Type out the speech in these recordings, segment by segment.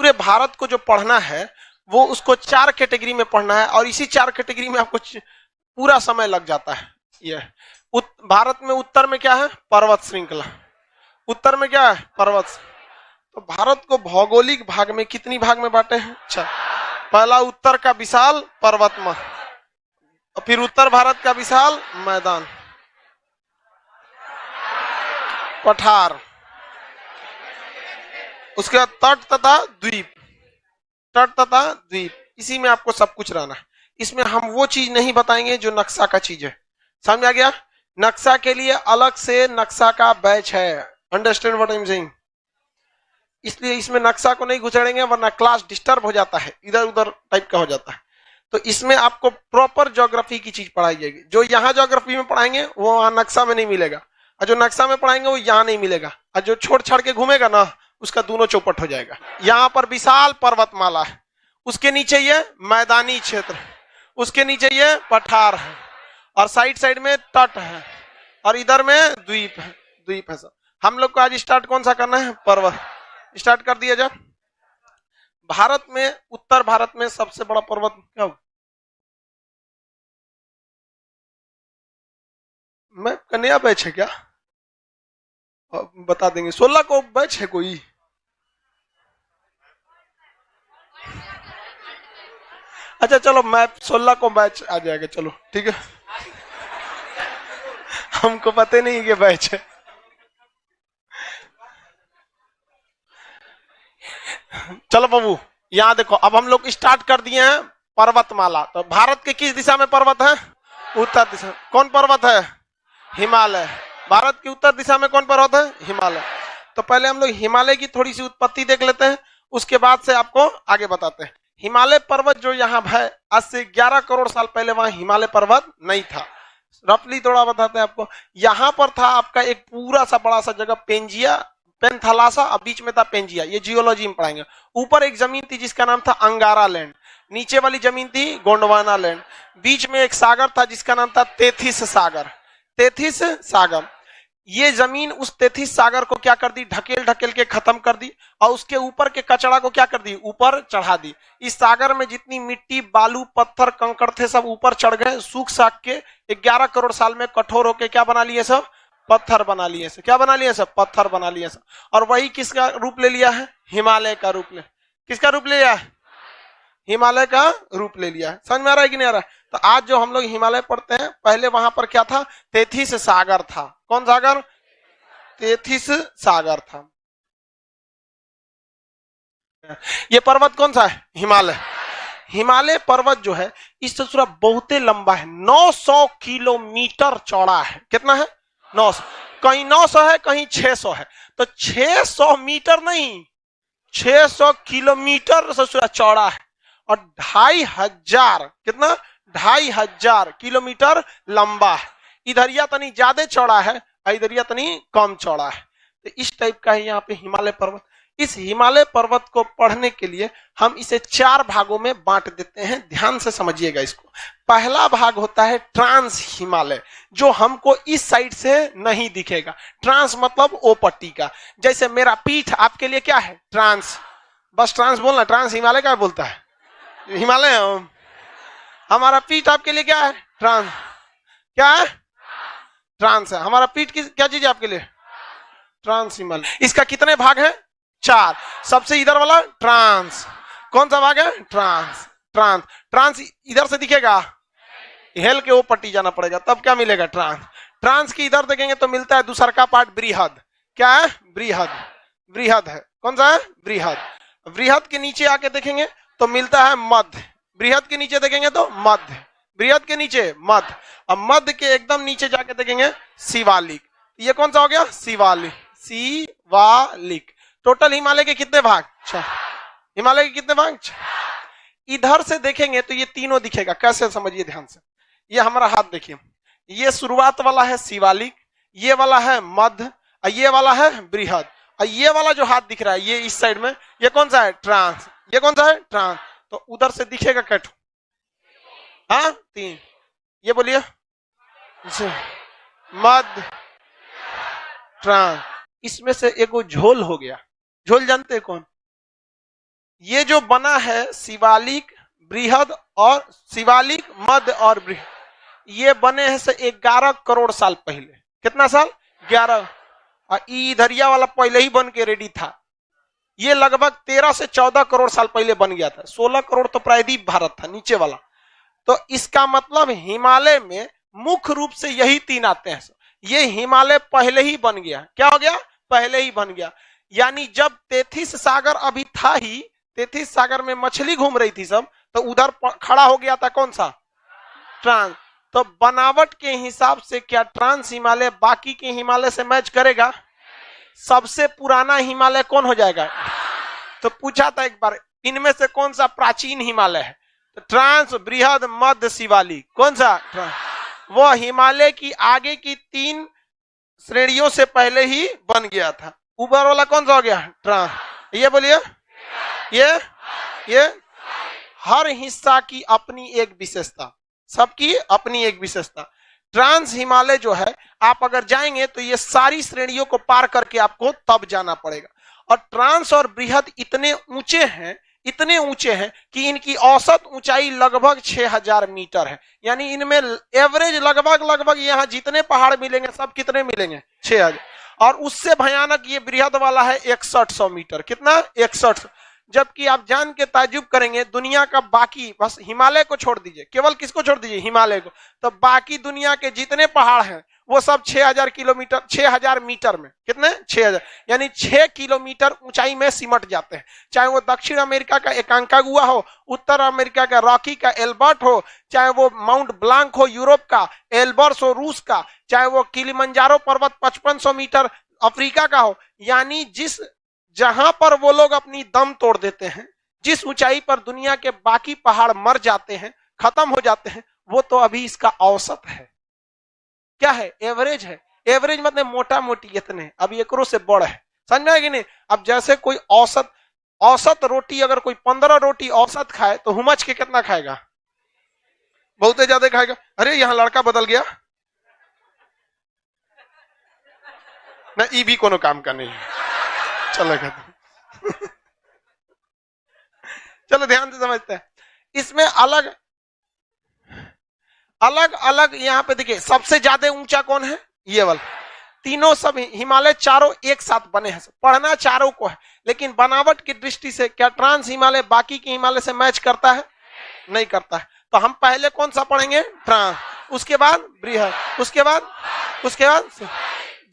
पूरे भारत को जो पढ़ना है वो उसको 4 कैटेगरी में पढ़ना है, और इसी 4 कैटेगरी में आपको पूरा समय लग जाता है। ये भारत में उत्तर में क्या है? पर्वत श्रृंखला। उत्तर में क्या है? पर्वत। तो भारत को भौगोलिक भाग में कितनी भाग में बांटे हैं? अच्छा, पहला उत्तर का विशाल पर्वतमा, और फिर उत्तर भारत का विशाल मैदान, पठार, उसके बाद तट तथा द्वीप, तट तथा द्वीप। इसी में आपको सब कुछ रहना है। इसमें हम वो चीज नहीं बताएंगे जो नक्शा का चीज है। समझ आ गया? नक्शा के लिए अलग से नक्शा का बैच है। Understand what I am saying? इसलिए इसमें नक्शा को नहीं घुसेड़ेंगे, वरना क्लास डिस्टर्ब हो जाता है, इधर उधर टाइप का हो जाता है। तो इसमें आपको प्रॉपर ज्योग्राफी की चीज पढ़ाई जाएगी। जो यहाँ ज्योग्राफी में पढ़ाएंगे वो वहां नक्शा में नहीं मिलेगा, और जो नक्शा में पढ़ाएंगे वो यहाँ नहीं मिलेगा, और जो छोड़ छाड़ के घूमेगा ना उसका दोनों चौपट हो जाएगा। यहाँ पर विशाल पर्वतमाला है, उसके नीचे ये मैदानी क्षेत्र, उसके नीचे ये पठार है, और साइड साइड में तट है, और इधर में द्वीप है। द्वीप है सर। हम लोग को आज स्टार्ट कौन सा करना है? पर्वत। स्टार्ट कर दिया जाए। भारत में, उत्तर भारत में सबसे बड़ा पर्वत क्या होगा? मैं कन्या बैच है क्या? बता देंगे। 16 को बैच है कोई? अच्छा चलो, मैं 16 को बैच आ जाएगा। चलो ठीक है। हमको पता नहीं कि बैच है। चलो बाबू, यहां देखो, अब हम लोग स्टार्ट कर दिए हैं पर्वतमाला। तो भारत के किस दिशा में पर्वत है? उत्तर दिशा। कौन पर्वत है? हिमालय। भारत की उत्तर दिशा में कौन पर्वत है? हिमालय। तो पहले हम लोग हिमालय की थोड़ी सी उत्पत्ति देख लेते हैं, उसके बाद से आपको आगे बताते हैं। हिमालय पर्वत जो यहाँ है, आज से 11 करोड़ साल पहले वहां हिमालय पर्वत नहीं था। रफली थोड़ा बताते हैं आपको। यहाँ पर था आपका एक पूरा सा बड़ा सा जगह पेंजिया, पेंथलासा, और बीच में था पेंजिया। ये जियोलॉजी में पढ़ाएंगे। ऊपर एक जमीन थी जिसका नाम था अंगारा लैंड, नीचे वाली जमीन थी गोंडवाना लैंड, बीच में एक सागर था जिसका नाम था तेथिस सागर। तेथिस सागर, ये जमीन उस तेथिस सागर को क्या कर दी? ढकेल ढकेल के खत्म कर दी, और उसके ऊपर के कचरा को क्या कर दी? ऊपर चढ़ा दी। इस सागर में जितनी मिट्टी, बालू, पत्थर, कंकड़ थे सब ऊपर चढ़ गए, सूख साख के 11 करोड़ साल में कठोर होके क्या बना लिए? सब पत्थर बना लिए। सब क्या बना लिए? सब पत्थर बना लिए। सब। और वही किसका रूप ले लिया है? हिमालय का रूप ले। किसका रूप ले लिया है? हिमालय का रूप ले लिया है। समझ में आ रहा है कि नहीं आ रहा है? तो आज जो हम लोग हिमालय पढ़ते हैं, पहले वहां पर क्या था? तेथिस सागर था। कौन सागर? तेथिस सागर था। ये पर्वत कौन सा है? हिमालय। हिमालय पर्वत जो है इस ससुरा बहुत लंबा है, 900 किलोमीटर चौड़ा है। कितना है? 900। कहीं 900 है, कहीं 600 है। तो 600 मीटर नहीं, 600 किलोमीटर ससुरा चौड़ा है, और 2500, कितना? 2500 किलोमीटर लंबा है। इधरिया तनी ज्यादा चौड़ा है, इधरिया तनी कम चौड़ा है। तो इस टाइप का है यहाँ पे हिमालय पर्वत। इस हिमालय पर्वत को पढ़ने के लिए हम इसे 4 भागों में बांट देते हैं। ध्यान से समझिएगा इसको। पहला भाग होता है ट्रांस हिमालय, जो हमको इस साइड से नहीं दिखेगा। ट्रांस मतलब ओ पट्टी का। जैसे मेरा पीठ आपके लिए क्या है? ट्रांस। बस ट्रांस बोलना। ट्रांस हिमालय का बोलता है? हिमालय। हमारा पीठ आपके लिए क्या है? ट्रांस। क्या है? ट्रांस है। हमारा पीठ की क्या चीज है आपके लिए? ट्रांस हिमालय। इसका कितने भाग है? 4। सबसे इधर वाला ट्रांस। कौन सा भाग है? ट्रांस। ट्रांस। ट्रांस इधर से दिखेगा, हेल के वो पट्टी जाना पड़ेगा, तब क्या मिलेगा? ट्रांस। ट्रांस की इधर देखेंगे तो मिलता है दूसरा का पार्ट बृहद। क्या है? बृहद। बृहद है। कौन सा है? बृहद। बृहद के नीचे आके देखेंगे तो मिलता है मध्य। बृहद के नीचे देखेंगे तो मध्य। बृहद के नीचे मध्य। अब मध्य के एकदम नीचे जाके देखेंगे शिवालिक। ये कौन सा हो गया? शिवालिक। शिवालिक। टोटल हिमालय के कितने भाग? 6। हिमालय के कितने भाग? 6। इधर से देखेंगे तो ये तीनों दिखेगा। कैसे? समझिए ध्यान से। ये हमारा हाथ देखिए, ये शुरुआत वाला है शिवालिक, ये वाला है मध्य, और ये वाला है बृहद, और ये वाला जो हाथ दिख रहा है ये इस साइड में, ये कौन सा है? ट्रांस। ये कौन सा है? ट्रांस। तो उधर से दिखेगा कैठो? हाँ, 3। ये बोलिए। मध्य, ट्रांस। इसमें से एक झोल हो गया। झोल जानते हैं कौन? ये जो बना है शिवालिक बृहद और शिवालिक मध्य और बृहद, ये बने हैं से 11 करोड़ साल पहले। कितना साल? 11। इधरिया वाला पहले ही बन के रेडी था। ये लगभग 13 से 14 करोड़ साल पहले बन गया था। 16 करोड़ तो प्रायद्वीप भारत था नीचे वाला। तो इसका मतलब हिमालय में मुख्य रूप से यही 3 आते हैं। ये हिमालय पहले ही बन गया। क्या हो गया? पहले ही बन गया। यानी जब तेथिस सागर अभी था ही, तेथिस सागर में मछली घूम रही थी सब, तो उधर खड़ा हो गया था कौन सा? ट्रांस। तो बनावट के हिसाब से क्या ट्रांस हिमालय बाकी के हिमालय से मैच करेगा? सबसे पुराना हिमालय कौन हो जाएगा? तो पूछा था एक बार, इनमें से कौन सा प्राचीन हिमालय है? तो ट्रांस, बृहद, मध्य, शिवालिक। कौन सा? वो हिमालय की आगे की 3 श्रेणियों से पहले ही बन गया था। ऊपर वाला कौन सा हो गया? ट्रांस। ये बोलिए, ये हर हिस्सा की अपनी एक विशेषता, सबकी अपनी एक विशेषता। ट्रांस हिमालय जो है, आप अगर जाएंगे तो ये सारी श्रेणियों को पार करके आपको तब जाना पड़ेगा। और ट्रांस और बृहद इतने ऊंचे हैं, इतने ऊंचे हैं कि इनकी औसत ऊंचाई लगभग 6000 मीटर है। यानी इनमें एवरेज लगभग यहाँ जितने पहाड़ मिलेंगे सब कितने मिलेंगे? 6000। और उससे भयानक ये बृहद वाला है 6100 मीटर। कितना? 6100। जबकि आप जान के ताज्जुब करेंगे, दुनिया का बाकी, बस हिमालय को छोड़ दीजिए, केवल किसको छोड़ दीजिए? हिमालय को। तो बाकी दुनिया के जितने पहाड़ हैं वो सब 6000 किलोमीटर, 6000 मीटर में। कितने? 6000। यानी 6 किलोमीटर ऊंचाई में सिमट जाते हैं। चाहे वो दक्षिण अमेरिका का एकांकागुआ हो, उत्तर अमेरिका का रॉकी का एल्बर्ट हो, चाहे वो माउंट ब्लांक हो यूरोप का, एल्बर्स हो रूस का, चाहे वो किलिमंजारो पर्वत 5500 मीटर अफ्रीका का हो। यानी जिस जहां पर वो लोग अपनी दम तोड़ देते हैं, जिस ऊंचाई पर दुनिया के बाकी पहाड़ मर जाते हैं, खत्म हो जाते हैं, वो तो अभी इसका औसत है। क्या है? एवरेज है। एवरेज मतलब मोटा मोटी इतने, अभी एकरों से बड़ है। समझ में आएगी नहीं? अब जैसे कोई औसत रोटी, अगर कोई 15 रोटी औसत खाए तो हुमच के कितना खाएगा? बहुत ज्यादा खाएगा। अरे यहां लड़का बदल गया ना, ई भी कोनो काम का नहीं है। चलो चलो ध्यान से समझते हैं। इसमें अलग अलग यहाँ पे देखिए, सबसे ज्यादा ऊंचा कौन है? ये वाला। तीनों सब हिमालय चारों एक साथ बने हैं। पढ़ना चारों को है, लेकिन बनावट की दृष्टि से क्या ट्रांस हिमालय बाकी के हिमालय से मैच करता है? नहीं करता है। तो हम पहले कौन सा पढ़ेंगे? ट्रांस, उसके बाद बृहद, उसके बाद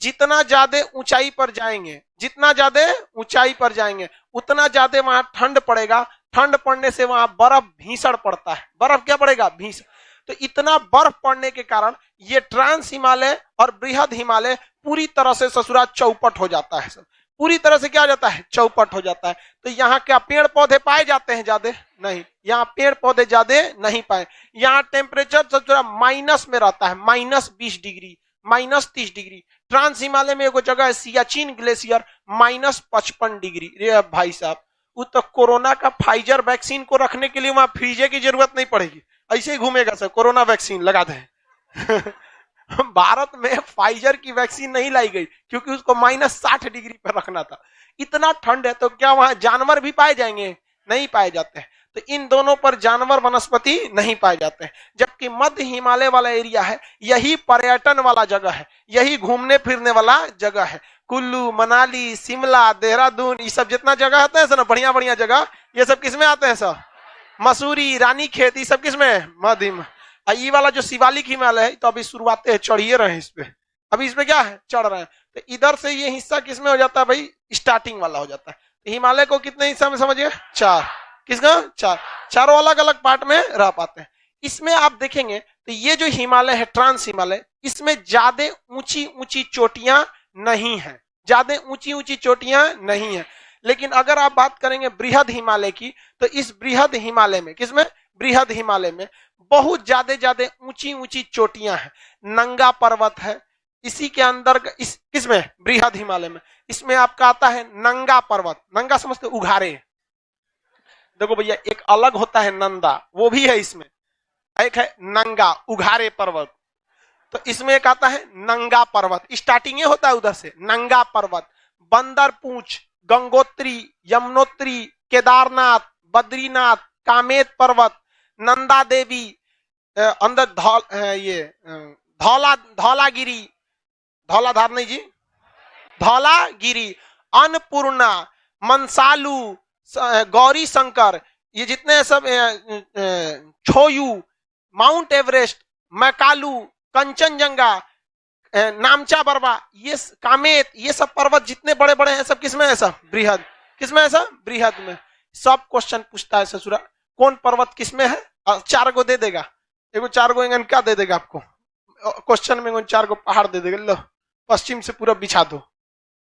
जितना ज्यादा ऊंचाई पर जाएंगे, जितना ज्यादा ऊंचाई पर जाएंगे उतना ज्यादा वहां ठंड पड़ेगा। ठंड पड़ने से वहां बर्फ भीषण पड़ता है। बर्फ क्या पड़ेगा? भीषण। तो इतना बर्फ पड़ने के कारण ये ट्रांस हिमालय और बृहद हिमालय पूरी तरह से ससुरा चौपट हो जाता है। सब पूरी तरह से क्या हो जाता है? चौपट हो जाता है। तो यहाँ क्या पेड़ पौधे पाए जाते हैं? ज्यादा नहीं। यहाँ पेड़ पौधे ज्यादा नहीं पाए। यहाँ टेम्परेचर ससुरा माइनस में रहता है, -20 डिग्री, -30 डिग्री। ट्रांस हिमालय में एक जगह है सियाचिन ग्लेशियर, -55 डिग्री। रे भाई साहब, वो तो कोरोना का फाइजर वैक्सीन को रखने के लिए वहां फ्रीजे की जरूरत नहीं पड़ेगी, ऐसे ही घूमेगा सर, कोरोना वैक्सीन लगा दें। भारत में फाइजर की वैक्सीन नहीं लाई गई क्योंकि उसको -60 डिग्री पर रखना था। इतना ठंड है। तो क्या वहां जानवर भी पाए जाएंगे? नहीं पाए जाते हैं। तो इन दोनों पर जानवर वनस्पति नहीं पाए जाते हैं। जबकि मध्य हिमालय वाला एरिया है, यही पर्यटन वाला जगह है, यही घूमने फिरने वाला जगह है। कुल्लू, मनाली, शिमला, देहरादून, ये सब जितना जगह आते हैं सर, बढ़िया बढ़िया जगह, ये सब किसमें आते हैं सर? मसूरी, रानीखेत, ये सब किसमें? मध्य। ये वाला जो शिवालिक हिमालय है तो अभी शुरुआते है, चढ़िए रहे इस पे, अभी इसमें क्या है? चढ़ रहे हैं। तो इधर से ये हिस्सा किसमें हो जाता है भाई? स्टार्टिंग वाला हो जाता है। तो हिमालय को कितने हिस्सा में समझिए? 4। किसका? 4। चारों अलग अलग पार्ट में रह पाते हैं। इसमें आप देखेंगे तो ये जो हिमालय है ट्रांस हिमालय, इसमें ज्यादा ऊंची ऊंची चोटियां नहीं है, ज्यादा ऊंची ऊंची चोटियां नहीं है। लेकिन अगर आप बात करेंगे बृहद हिमालय की, तो इस बृहद हिमालय में, किसमें? बृहद हिमालय में बहुत ज्यादा ऊंची ऊंची चोटियां हैं। नंगा पर्वत है इसी के अंदर, इस किसमें? बृहद हिमालय में। इसमें आपका आता है नंगा पर्वत। नंगा समझते? उघारे। देखो भैया, एक अलग होता है नंदा, वो भी है इसमें। एक है नंगा, उघारे पर्वत। तो इसमें एक आता है नंगा पर्वत, स्टार्टिंग होता है उधर से। नंगा पर्वत, बंदर पूंछ, गंगोत्री, यमुनोत्री, केदारनाथ, बद्रीनाथ, कामेत पर्वत, नंदा देवी, अंदर धौलागिरी, धौलाधार नहीं जी, धौलागिरी, अन्नपूर्णा, मनसालू, गौरी शंकर, ये जितने सब, छोयू, माउंट एवरेस्ट, मैकालू, कंचनजंगा, नामचा बरवा, ये कामेत, ये सब पर्वत जितने बड़े बड़े हैं सब किसमें है? सब बृहद। किसमें है? सब बृहद में। सब क्वेश्चन पूछता है ससुरा, कौन पर्वत किसमें है? 4 गो दे देगा, एगो 4 गो क्या दे देगा आपको क्वेश्चन में? 4 गो पहाड़ दे देगा, लो पश्चिम से पूरा बिछा दो,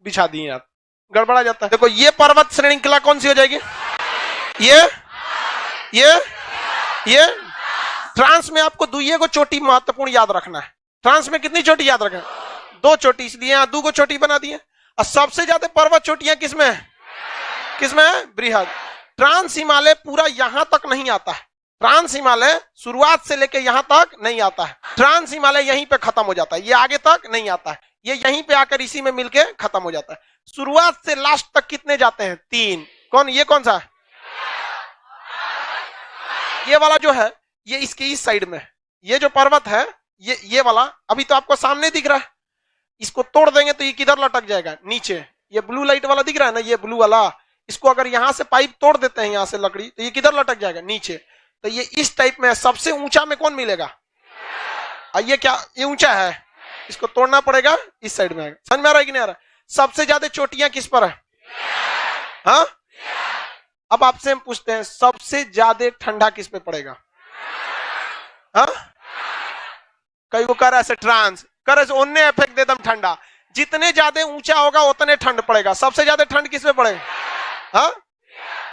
बिछा दिए आप, गड़बड़ा जाता है। देखो ये पर्वत श्रृंखला कौन सी हो जाएगी? ये ट्रांस में आपको दुइये को चोटी महत्वपूर्ण याद रखना है। ट्रांस में कितनी चोटी याद रखना है? 2 चोटी, इसलिए यहां 2 को चोटी बना दिए। और सबसे ज्यादा पर्वत चोटियां किसमें है? किसमें है? बृहद। ट्रांस हिमालय पूरा यहां तक नहीं आता है। ट्रांस हिमालय शुरुआत से लेकर यहां तक नहीं आता है। ट्रांस हिमालय यहीं पे खत्म हो जाता है, ये आगे तक नहीं आता है, ये यहीं पे आकर इसी में मिलके खत्म हो जाता है। शुरुआत से लास्ट तक कितने जाते हैं? 3। कौन? ये कौन सा है? ये वाला जो है, ये इसके इस साइड में, ये जो पर्वत है, ये वाला अभी तो आपको सामने दिख रहा है, इसको तोड़ देंगे तो ये किधर लटक जाएगा? नीचे। ये ब्लू लाइट वाला दिख रहा है ना, ये ब्लू वाला, इसको अगर यहां से पाइप तोड़ देते हैं यहां से लकड़ी, तो ये किधर लटक जाएगा? नीचे। तो ये इस टाइप में है। सबसे ऊंचा में कौन मिलेगा? ये क्या? ये ऊंचा है, इसको तोड़ना पड़ेगा, इस साइड में आएगा। समझ में आ रहा है कि नहीं आ रहा? सबसे ज्यादा चोटियां किस पर है? हाँ, अब आपसे हम पूछते हैं, सबसे ज्यादा ठंडा किस पे पड़ेगा? हाँ, कई को कर ऐसे ट्रांस कर ऐसे ओन्ने इफेक्ट दे दम ठंडा। जितने ज्यादा ऊंचा होगा उतने ठंड पड़ेगा। सबसे ज्यादा ठंड किस पे पड़ेगा? हाँ,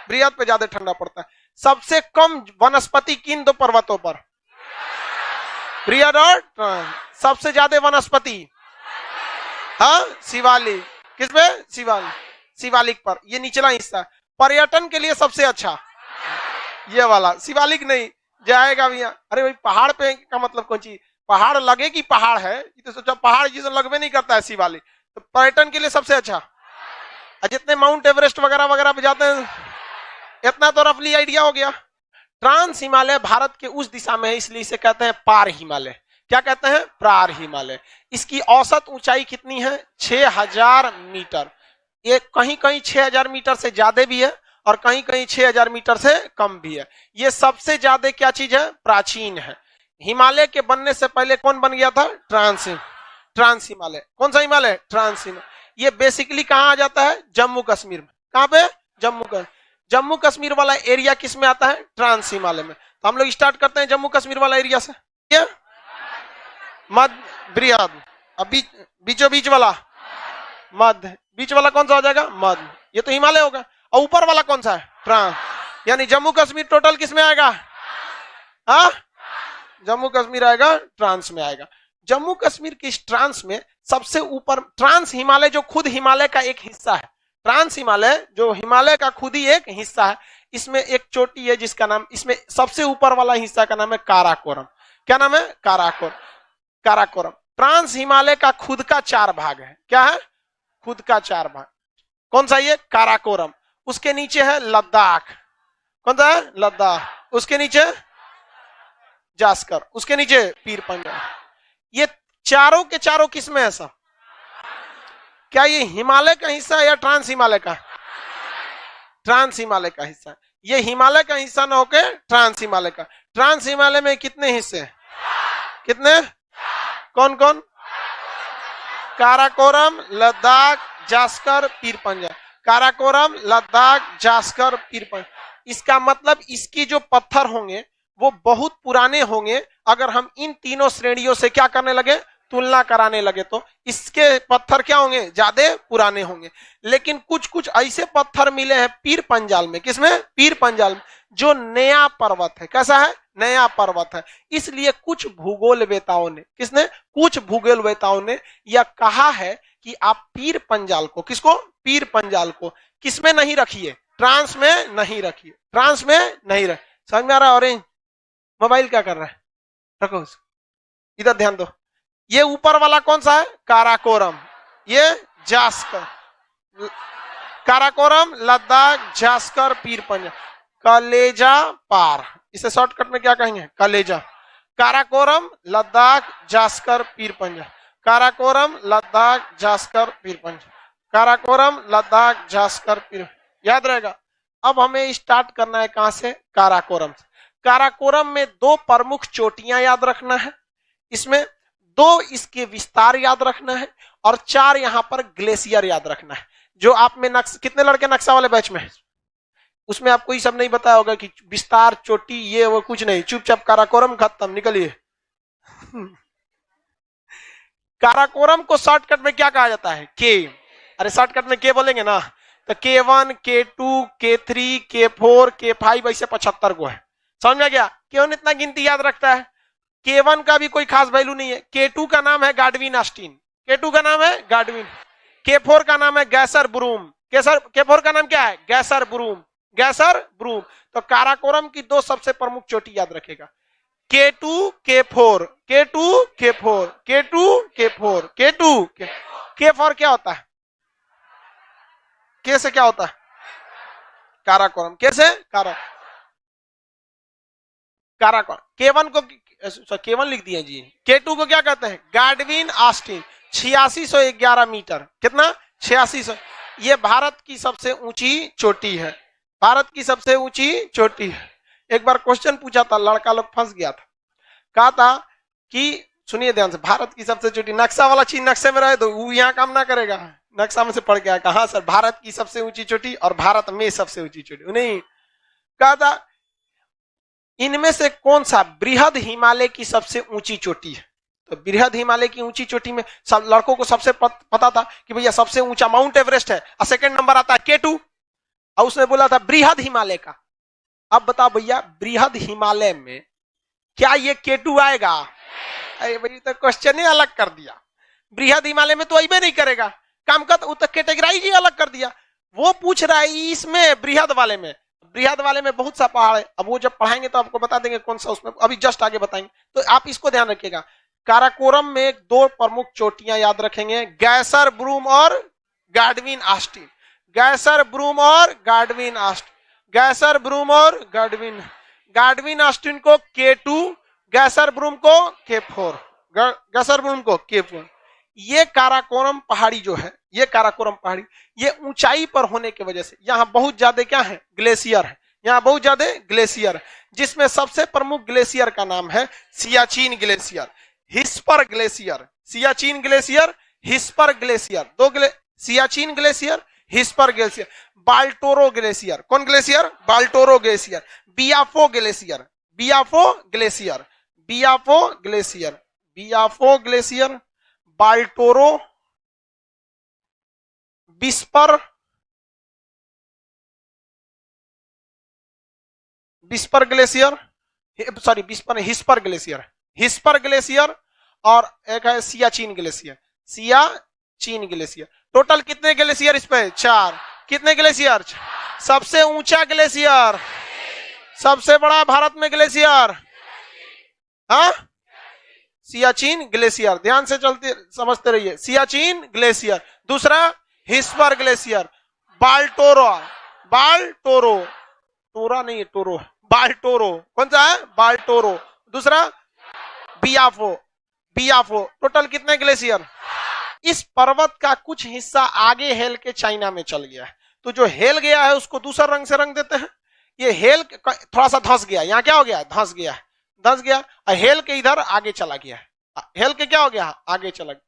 बृहद पे ज्यादा ठंडा पड़ता है। सबसे कम वनस्पति किन 2 पर्वतों पर? बृहद और ट्रांस। सबसे ज्यादा वनस्पति? हाँ, शिवालिक। किस पे? शिवालिक पर। ये निचला हिस्सा पर्यटन के लिए सबसे अच्छा ये वाला। शिवालिक नहीं जाएगा भैया। अरे भाई, पहाड़ पे का मतलब कौन चीज? पहाड़ लगे कि पहाड़ है, ये तो सोचा पहाड़ जिसे लगवे नहीं करता है शिवालिक। तो पर्यटन के लिए सबसे अच्छा। जितने माउंट एवरेस्ट वगैरह वगैरह पे जाते हैं, इतना तो रफली आइडिया हो गया। ट्रांस हिमालय भारत के उस दिशा में है, इसलिए इसे कहते हैं पार हिमालय। क्या कहते हैं? पार हिमालय। इसकी औसत ऊंचाई कितनी है? 6000 मीटर। ये कहीं कहीं 6000 मीटर से ज्यादा भी है और कहीं कहीं 6000 मीटर से कम भी है। ये सबसे ज्यादा क्या चीज है? प्राचीन है। हिमालय के बनने से पहले कौन बन गया था? ट्रांस हिमालय। कौन सा हिमालय? ट्रांस हिमालय। ये बेसिकली कहां आ जाता है? जम्मू कश्मीर में। कहां पे? जम्मू कश्मीर वाला एरिया किस में आता है? ट्रांस हिमालय में। तो हम लोग स्टार्ट करते हैं जम्मू कश्मीर वाला एरिया से। मध्य बृहद। अब बीचों बीच वाला मध्य। बीच वाला कौन सा हो जाएगा? मध्य। ये तो हिमालय होगा। और ऊपर वाला कौन सा है? ट्रांस। यानी जम्मू कश्मीर टोटल किस में आएगा? हाँ, जम्मू कश्मीर आएगा ट्रांस में आएगा। जम्मू कश्मीर की इस ट्रांस में सबसे ऊपर ट्रांस हिमालय जो खुद हिमालय का एक हिस्सा है। ट्रांस हिमालय जो हिमालय का खुद ही एक हिस्सा है। इसमें एक चोटी है जिसका नाम, इसमें सबसे ऊपर वाला हिस्सा का नाम है काराकोरम। क्या नाम है? काराकोरम। ट्रांस हिमालय का खुद का 4 भाग है। क्या है? खुद का 4 भाग। कौन सा? ये काराकोरम। उसके नीचे है लद्दाख। कौन सा है? लद्दाख। उसके नीचे जास्कर। उसके नीचे पीर पंजाल। ये चारों के चारों किस में है सब? क्या ये हिमालय का हिस्सा है या ट्रांस हिमालय का? ट्रांस हिमालय का हिस्सा। ये हिमालय का हिस्सा न होके ट्रांस हिमालय का। ट्रांस हिमालय में कितने हिस्से हैं? कितने? कौन कौन? काराकोरम, लद्दाख, जास्कर, पीर पंजाल। काराकोरम, लद्दाख, जास्कर, पीर पंजाल। इसका मतलब इसकी जो पत्थर होंगे वो बहुत पुराने होंगे। अगर हम इन तीनों श्रेणियों से क्या करने लगे? तुलना कराने लगे तो इसके पत्थर क्या होंगे? ज्यादा पुराने होंगे। लेकिन कुछ कुछ ऐसे पत्थर मिले हैं पीर पंजाल में। किसमें? पीर पंजाल में, जो नया पर्वत है। कैसा है? नया पर्वत है। इसलिए कुछ भूगोलवेताओं ने, किसने? कुछ भूगोलवेताओं ने यह कहा है कि आप पीर पंजाल को, किसको? पीर पंजाल को किसमें नहीं रखिए? ट्रांस में नहीं रखिए। ट्रांस में नहीं रख। समझ में आ रहा है? ऑरेंज मोबाइल क्या कर रहा है? रखो उसको, इधर ध्यान दो। ये ऊपर वाला कौन सा है? काराकोरम। ये जास्कर। काराकोरम, लद्दाख, जास्कर, पीर पंजाल, कलेजा पार। इसे शॉर्टकट में क्या कहेंगे? कलेजा। काराकोरम, लद्दाख, जास्कर, पीर पंजाल, काराकोरम, लद्दाख, जास्कर, पीर पंजाल, काराकोरम, लद्दाख, जास्कर, पीर। याद रहेगा। अब हमें स्टार्ट करना है कहां से? काराकोरम से। काराकोरम में दो प्रमुख चोटियां याद रखना है, इसमें दो इसके विस्तार याद रखना है और 4 यहां पर ग्लेशियर याद रखना है। जो आप में कितने लड़के नक्शा वाले बैच में है? उसमें आपको ये सब नहीं बताया होगा कि विस्तार, चोटी, ये वो कुछ नहीं, चुपचाप काराकोरम खत्म, निकलिए। काराकोरम को शॉर्टकट में क्या कहा जाता है? के। अरे शॉर्टकट में के बोलेंगे ना, तो K1, K2, K3, K4, K5 ऐसे 75 को है। समझ में गया? क्यों इतना गिनती याद रखता है? K1 का भी कोई खास वैल्यू नहीं है। K2 का नाम है गार्डविन ऑस्टिन, K2 का नाम है गार्डविन। K4 का नाम है गैसर ब्रूम, K4 का नाम क्या है? गैसर ब्रूम, गैसर ब्रूम। तो काराकोरम की दो सबसे प्रमुख चोटी याद रखेगा, K2, K4, K2, K4, K2, K4, K2, K4 क्या होता है? K से क्या होता है? काराकोरम। K से काराकोरम। K1 को K1 लिख दिए जी। K2 को क्या कहते हैं? Godwin Austen, 8611 metre. कितना? 8600। ये भारत की सबसे ऊंची चोटी है, भारत की सबसे ऊंची चोटी है। एक बार क्वेश्चन पूछा था, लड़का लोग फंस गया था, कहा था कि सुनिए ध्यान से, भारत की सबसे चोटी, नक्शा वाला चीज नक्शे में रहे तो वो यहाँ काम ना करेगा, नक्शा में से पढ़ गया। कहा सर भारत की सबसे ऊंची चोटी और भारत में सबसे ऊंची चोटी नहीं, कहा था इनमें से कौन सा बृहद हिमालय की सबसे ऊंची चोटी है? तो बृहद हिमालय की ऊंची चोटी में सब लड़कों को सबसे पता था कि भैया सबसे ऊंचा माउंट एवरेस्ट है और सेकंड नंबर आता है K2, और उसने बोला था बृहद हिमालय का। अब बताओ भैया बृहद हिमालय में क्या ये K2 आएगा? अरे भाई तो क्वेश्चन ही अलग कर दिया, बृहद हिमालय में तो अइबे नहीं करेगा, काम का तो कैटेगराइज ही अलग कर दिया। वो पूछ रहा है इसमें बृहद वाले में बहुत सा पहाड़ है। अब वो जब पढ़ाएंगे तो आपको बता देंगे कौन सा, उसमें अभी जस्ट आगे बताएंगे। तो आप इसको ध्यान रखिएगा, काराकोरम में दो प्रमुख चोटियां याद रखेंगे, गैसर ब्रूम और गार्डविन ऑस्टिन, गैसर ब्रूम और गार्डविन ऑस्टिन, गैसर ब्रूम और गार्डविन ऑस्टिन को K2, गैसर ब्रूम को K4, गैसर ब्रूम को K4। ये काराकोरम पहाड़ी जो है, ये काराकोरम पहाड़ी, ये ऊंचाई पर होने की वजह से यहाँ बहुत ज्यादा क्या है? ग्लेशियर है, यहाँ बहुत ज्यादा ग्लेशियर है, जिसमें सबसे प्रमुख ग्लेशियर का नाम है Siachen glacier, Hispar glacier, Siachen glacier, Hispar glacier, Siachen glacier, Hispar glacier, Baltoro glacier, कौन glacier? Baltoro glacier, Biafo glacier, Biafo glacier, Biafo glacier, Biafo glacier, Baltoro, Bispar glacier, sorry Bispar Hispar glacier, Hispar glacier, और एक है Siachen glacier, Siachen glacier. Total कितने ग्लेशियर इस पे? 4। कितने ग्लेशियर? सबसे ऊंचा ग्लेशियर, सबसे बड़ा भारत में ग्लेशियर, हाँ सियाचिन ग्लेशियर। ध्यान से चलते समझते रहिए, सियाचिन ग्लेशियर। दूसरा हिस्पर ग्लेशियर, बाल्टोरो, बाल्टोरो, टोरा नहीं है टोरो, बाल्टोरो, कौन सा है? बाल्टोरो। दूसरा बियाफो, बियाफो। टोटल कितने ग्लेशियर? इस पर्वत का कुछ हिस्सा आगे हेल के चाइना में चल गया है, तो जो हेल गया है उसको दूसरा रंग से रंग देते हैं। ये हेल थोड़ा सा धंस गया, यहाँ क्या हो गया? धंस गया, धंस गया, और हेल के इधर आगे चला गया है, हेल के क्या हो गया? आगे चला गया।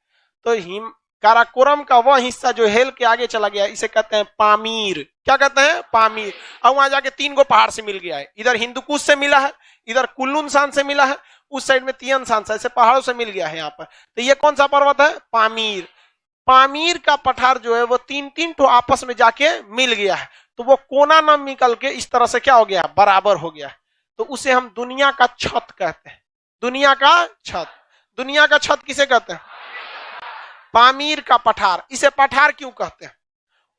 तो काराकोरम का वह हिस्सा जो हेल के आगे चला गया, इसे कहते हैं पामीर। क्या कहते हैं? पामीर। अब वहां जाके 3 गो पहाड़ से मिल गया है, इधर हिंदुकुश से मिला है, इधर कुल्लुनसान से मिला है, उस साइड में तियनसान से, ऐसे पहाड़ों से मिल गया है यहाँ पर। तो ये कौन सा पर्वत है? पामीर। पामीर का पठार जो है वो 3-3 ठो आपस में जाके मिल गया है, तो वो कोना न निकल के इस तरह से क्या हो गया? बराबर हो गया। तो उसे हम दुनिया का छत कहते हैं, दुनिया का छत। दुनिया का छत किसे कहते हैं? पामीर का पठार। इसे पठार क्यों कहते हैं?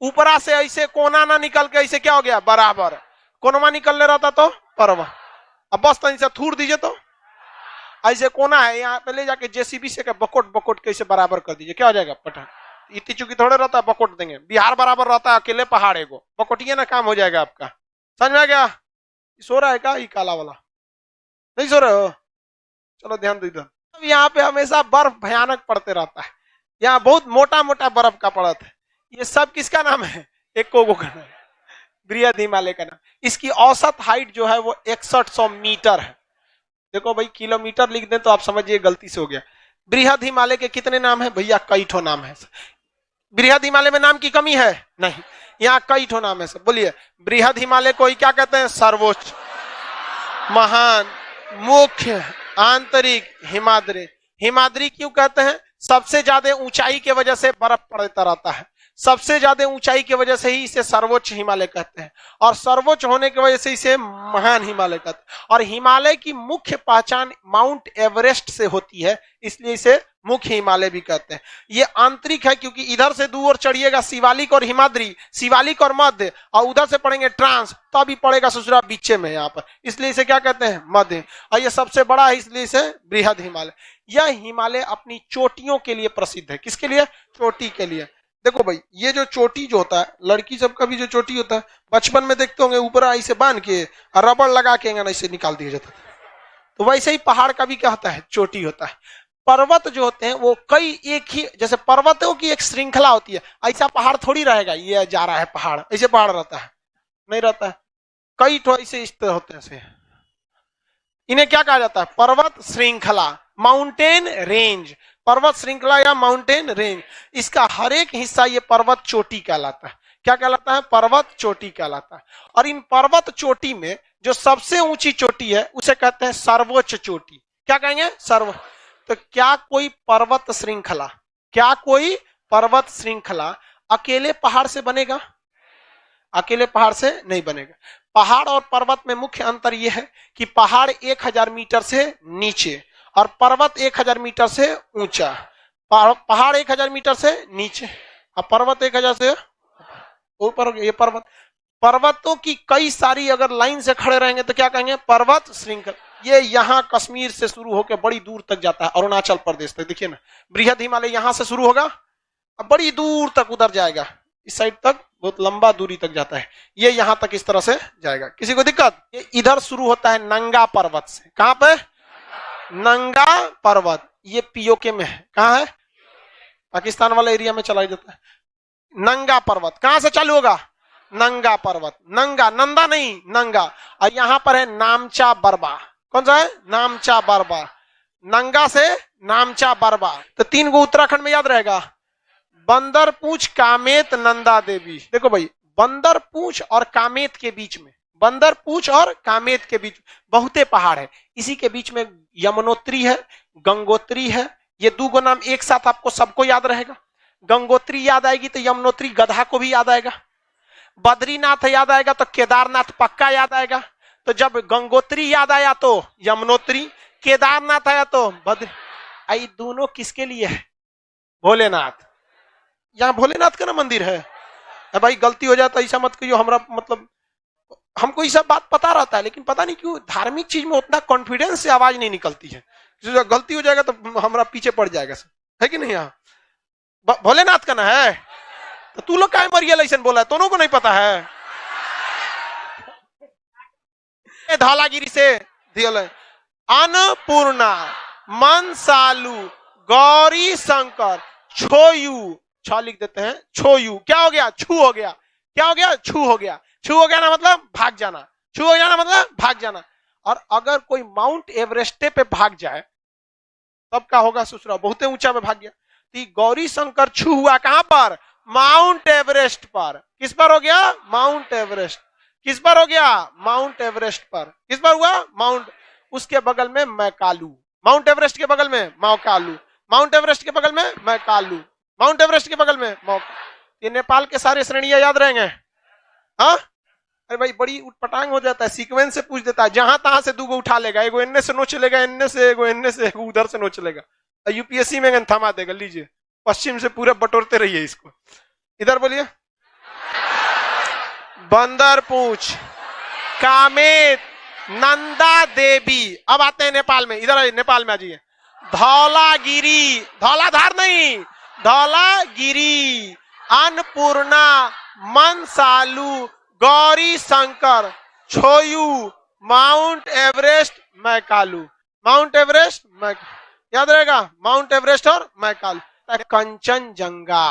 ऊपरा से ऐसे कोना ना निकल के ऐसे क्या हो गया? बराबर। कोनमा निकलने रहता तो पर्वत, अब बस तो इसे थूर दीजिए तो ऐसे कोना है, यहाँ पे ले जाके जेसीबी से बकोट बकोट के इसे बराबर कर दीजिए, क्या हो जाएगा? पठार। इतनी चुकी थोड़े रहता है, बकोट देंगे। बिहार बराबर रहता है, अकेले पहाड़ एगो बकोटिए ना, काम हो जाएगा आपका। समझ में आ गया? सो रहा है क्या ये काला वाला? नहीं सो रहे हो? चलो ध्यान दो इधर। यहाँ पे हमेशा बर्फ भयानक पड़ते रहता है, यहाँ बहुत मोटा मोटा बर्फ का पड़त है। ये सब किसका नाम है? एक्कोगो का नाम, बृहद हिमालय का नाम। इसकी औसत हाइट जो है वो 6100 मीटर है। देखो भाई, किलोमीटर लिख दें तो आप समझिए गलती से हो गया। बृहद हिमालय के कितने नाम है भैया? कई ठो नाम है। बृहद हिमालय में नाम की कमी है नहीं, यहाँ कई ठो नाम है सब। बोलिए, बृहद हिमालय को ही क्या कहते हैं? सर्वोच्च, महान, मुख्य, आंतरिक, हिमाद्री। हिमाद्री क्यों कहते हैं? सबसे ज्यादा ऊंचाई के वजह से बर्फ पड़ता रहता है, सबसे ज्यादा ऊंचाई की वजह से ही इसे सर्वोच्च हिमालय कहते हैं, और सर्वोच्च होने की वजह से इसे महान हिमालय कहते हैं। और हिमालय की मुख्य पहचान माउंट एवरेस्ट से होती है, इसलिए इसे मुख्य हिमालय भी कहते हैं। ये आंतरिक है क्योंकि इधर से दूर चढ़िएगा शिवालिक और हिमाद्री, शिवालिक और मध्य, और उधर से पढ़ेंगे ट्रांस, तभी पड़ेगा ससुरा बीचे में यहाँ पर, इसलिए इसे क्या कहते हैं? मध्य। और ये सबसे बड़ा है इसलिए इसे बृहद हिमालय। यह हिमालय अपनी चोटियों के लिए प्रसिद्ध है। किसके लिए? चोटी के लिए। देखो भाई, ये जो चोटी जो होता है, लड़की सबका भी जो चोटी होता है, बचपन में देखते होंगे ऊपर ऐसे बांध के और रबड़ लगा के ऐसे निकाल दिया जाता है, तो वैसे ही पहाड़ का भी क्या होता है? चोटी होता है। पर्वत जो होते हैं वो कई एक ही, जैसे पर्वतों की एक श्रृंखला होती है, ऐसा पहाड़ थोड़ी रहेगा ये जा रहा है पहाड़, ऐसे पहाड़ रहता है? नहीं रहता है, कई ठो ऐसे इस तरह होते हैं। इन्हें क्या कहा जाता है? पर्वत श्रृंखला, माउंटेन रेंज। पर्वत श्रृंखला या माउंटेन रेंज, इसका हर एक हिस्सा ये पर्वत चोटी कहलाता है। क्या कहलाता है? पर्वत चोटी कहलाता है। और इन पर्वत चोटी में जो सबसे ऊंची चोटी है उसे कहते हैं सर्वोच्च चोटी। क्या कहेंगे? सर्व। तो क्या कोई पर्वत श्रृंखला, क्या कोई पर्वत श्रृंखला अकेले पहाड़ से बनेगा? अकेले पहाड़ से नहीं बनेगा। पहाड़ और पर्वत में मुख्य अंतर यह है कि पहाड़ 1000 मीटर से नीचे और पर्वत 1000 मीटर से ऊंचा। पहाड़ 1000 मीटर से नीचे और पर्वत 1000 से ऊपर। ये पर्वतों की कई सारी अगर लाइन से खड़े रहेंगे तो क्या कहेंगे? पर्वत श्रृंखला। ये यहाँ कश्मीर से शुरू होकर बड़ी दूर तक जाता है, अरुणाचल प्रदेश तक। देखिए ना, बृहद हिमालय यहां से शुरू होगा, अब बड़ी दूर तक उधर जाएगा, इस साइड तक बहुत लंबा दूरी तक जाता है। ये यहां तक इस तरह से जाएगा। किसी को दिक्कत? ये इधर शुरू होता है नंगा पर्वत से। कहां पे? नंगा पर्वत। ये पीओके में है। कहां है? पाकिस्तान वाला एरिया में चला जाता है। नंगा पर्वत कहां से चालू होगा? नंगा पर्वत। नंगा, नंदा नहीं, नंगा। और यहां पर है नामचा बरबा। कौन सा है? नामचा बरबा। नंगा से नामचा बरबा। तो 3 गो उत्तराखंड में याद रहेगा। बंदर पूंछ, कामेत, नंदा देवी। देखो भाई, बंदर पूंछ और कामेत के बीच में, बंदर पूंछ और कामेत के बीच बहुते पहाड़ है। इसी के बीच में यमुनोत्री है, गंगोत्री है। ये 2 गो नाम एक साथ आपको सबको याद रहेगा। गंगोत्री याद आएगी तो यमुनोत्री गधा को भी याद आएगा। बद्रीनाथ याद आएगा तो केदारनाथ पक्का याद आएगा। तो जब गंगोत्री याद आया तो यमुनोत्री, केदारनाथ आया तो बद्री। आई दोनों किसके लिए है? भोलेनाथ। यहाँ भोलेनाथ का ना मंदिर है। भाई गलती हो जाता ऐसा मत कहियो, हमरा मतलब हमको ये सब बात पता रहता है, लेकिन पता नहीं क्यों धार्मिक चीज में उतना कॉन्फिडेंस से आवाज नहीं निकलती है। गलती हो जाएगा तो हमरा पीछे पड़ जाएगा सब, है कि नहीं? यहाँ भोलेनाथ का ना है तो तू लोग क्या मरियल ऐसा बोला है? दोनों को नहीं पता है? धौलागिरी से अन्नपूर्णा, मनसालू, गौरी शंकर, छोयू। छ लिख देते हैं, छोयू। क्या हो गया? छू हो गया। क्या हो गया? छू हो गया। छू हो गया ना मतलब भाग जाना। छू हो जाना मतलब भाग जाना। और अगर कोई माउंट एवरेस्ट पे भाग जाए तब क्या होगा? ससुरा बहुत ऊंचा पे भाग गया। तो गौरी शंकर छू हुआ कहां पर? माउंट एवरेस्ट पर। किस पर हो गया? Mount Everest. किस पर हो गया? माउंट एवरेस्ट पर। किस पर हुआ? माउंट। उसके बगल में मैकालू। माउंट एवरेस्ट के बगल में मौकालू। माउंट एवरेस्ट के बगल में मैकालू। माउंट एवरेस्ट के बगल में ये नेपाल के सारे श्रेणियां याद रहेंगे। हाँ? अरे भाई बड़ी उटपटांग हो जाता है, सीक्वेंस से पूछ देता है, जहां तहां से 2 गो उठा लेगा। एगो इनने से नोच लेगा, इनने से एगो, इनने से एगो, उधर से नोच लेगा। यूपीएससी में थमा देगा। लीजिए, पश्चिम से पूरा बटोरते रहिए इसको। इधर बोलिए। बंदर पूंछ, कामेत, नंदा देवी। अब आते हैं नेपाल में। इधर नेपाल में आ जाइए। धौलागिरी, धौलाधार नहीं, Dhaulagiri, Annapurna, Manaslu, Gauri Shankar, Cho Oyu, mount Everest, Makalu. Mount Everest, याद रहेगा, माउंट एवरेस्ट और मैकालू। कंचनजंगा,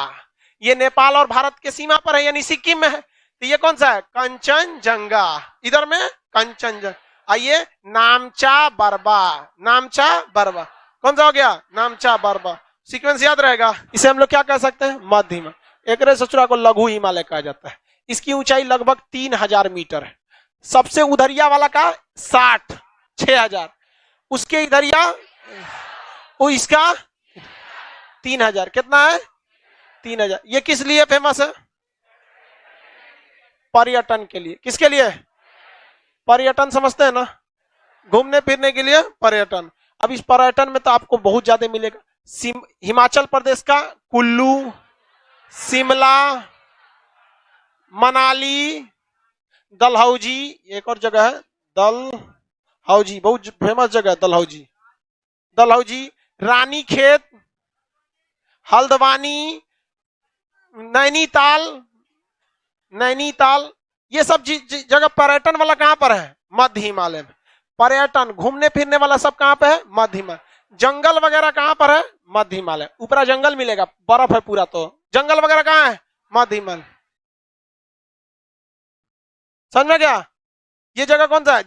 ये नेपाल और भारत के सीमा पर है, यानी सिक्किम में है, तो ये कौन सा है? कंचनजंगा। इधर में कंचनजंगा। आइए, नामचा बरबा, नामचा बरबा कौन सा हो गया? नामचा बरबा। सीक्वेंस याद रहेगा। इसे हम लोग क्या कह सकते हैं? मध्य हिमालय। एक सचुरा को लघु हिमालय कहा जाता है। इसकी ऊंचाई लगभग 3000 मीटर है। सबसे उधरिया वाला का 6000, उसके इधरिया वो इसका 3000। कितना है? 3000। ये किस लिए फेमस है? पर्यटन के लिए। किसके लिए? पर्यटन, समझते हैं ना, घूमने फिरने के लिए पर्यटन। अब इस पर्यटन में तो आपको बहुत ज्यादा मिलेगा। हिमाचल प्रदेश का कुल्लू, शिमला, मनाली, डलहौजी, एक और जगह है डलहौजी, बहुत फेमस जगह है डलहौजी। डलहौजी, रानीखेत, हल्द्वानी, नैनीताल, नैनीताल, ये सब जगह पर्यटन वाला कहां पर है? मध्य हिमालय में। पर्यटन, घूमने फिरने वाला सब कहां पे है? मध्य हिमालय। जंगल वगैरह कहां पर है? मध्य हिमालय। ऊपरा जंगल मिलेगा, बर्फ है पूरा, तो जंगल वगैरह कहां है? मध्य हिमालय। समझ में गया? ये जगह कौन सा है?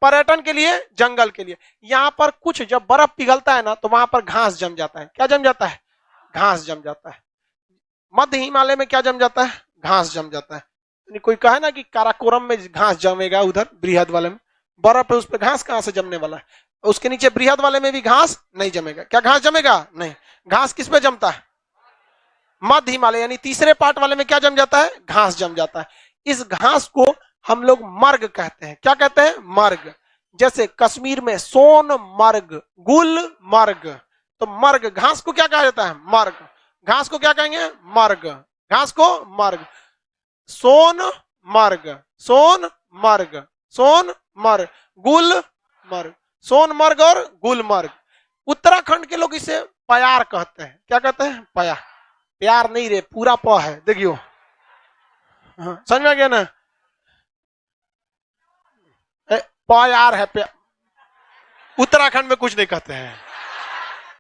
पर्यटन के लिए, जंगल के लिए। यहां पर कुछ जब बर्फ पिघलता है ना, तो वहां पर घास जम जाता है। क्या जम जाता है? घास जम जाता है। मध्य हिमालय में क्या जम जाता है? घास जम जाता है। कोई कहे ना कि काराकोरम में घास जमेगा, उधर बृहद वाले में बर्फ है, उस पर घास कहां से जमने वाला है? उसके नीचे बृहद वाले में भी घास नहीं जमेगा। क्या घास जमेगा? नहीं। घास किस पे जमता है? मध्य हिमालय, यानी तीसरे पार्ट वाले में क्या जम जाता है? घास जम जाता है। इस घास को हम लोग मर्ग कहते हैं। क्या कहते हैं? मर्ग। जैसे कश्मीर में सोनमर्ग, गुलमर्ग, तो मर्ग, घास को क्या कहा जाता है? मर्ग। घास को क्या कहेंगे? मर्ग। घास को मर्ग। सोनमर्ग, सोनमर्ग, सोनमर्ग, गुलमर्ग, सोनमर्ग और गुलमर्ग। उत्तराखंड के लोग इसे प्यार कहते हैं। क्या कहते हैं? प्यार। प्यार नहीं रे, पूरा प है, देखियो। समझ में आ गया ना? प्यार है, उत्तराखंड में कुछ नहीं कहते हैं।